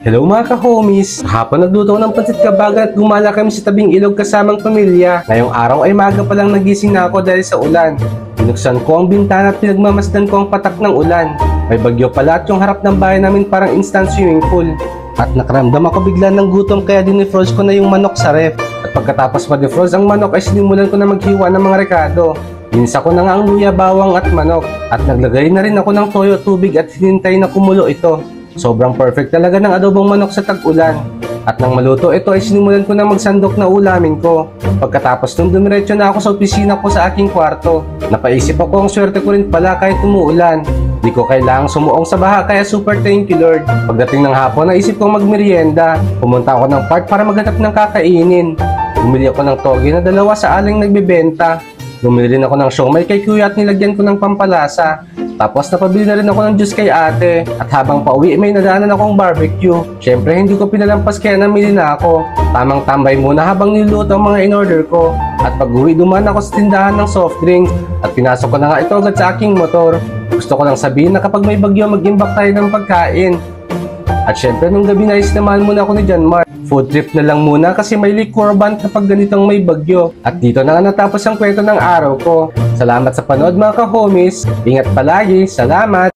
Hello mga ka-homies! Hapon nagluto ng pansit kabagan at gumala kami sa tabing ilog kasamang pamilya. Ngayong araw ay maaga pa lang nagising na ako dahil sa ulan. Binuksan ko ang bintana at pinagmamasdan ko ang patak ng ulan. May bagyo pala at yung harap ng bahay namin parang instant swimming pool. At nakaramdam ako bigla ng gutom kaya dinefroze ko na yung manok sa ref. At pagkatapos ma-defroze ang manok ay sinimulan ko na maghiwa ng mga rekado. Ginisa ko na nga ang luya, bawang at manok. At naglagay na rin ako ng toyo, tubig at hinintay na kumulo ito. Sobrang perfect talaga ng adobong manok sa tag-ulan. At nang maluto ito ay sinimulan ko na magsandok na ulamin ko. Pagkatapos nung dumiretso na ako sa opisina ko sa aking kwarto. Napaisip ako ang swerte ko rin pala kahit umuulan. Di ko kailangang sumuong sa baha kaya super thank you Lord. Pagdating ng hapon naisip kong magmerienda. Pumunta ako ng park para maghanap ng kakainin. Bumili ako ng toge na dalawa sa aling nagbebenta. Bumili rin ako ng siomai kay kuya at nilagyan ko ng pampalasa. Tapos napabili na rin ako ng juice kay ate. At habang pauwi may nadaanan akong barbecue. Syempre hindi ko pinalampas kaya namili na ako. Tamang tambay muna habang niluto ang mga in-order ko. At pag uwi dumaan ako sa tindahan ng soft drinks. At pinasok ko na nga ito agad sa aking motor. Gusto ko lang sabihin na kapag may bagyo mag-imbak tayo ng pagkain. At syempre nung gabi na sinamahan muna ako ni John Mark. Food trip na lang muna kasi may liquor ban kapag ganitong may bagyo. At dito na nga natapos ang kwento ng araw ko. Salamat sa panood mga ka-homies. Ingat palagi. Salamat!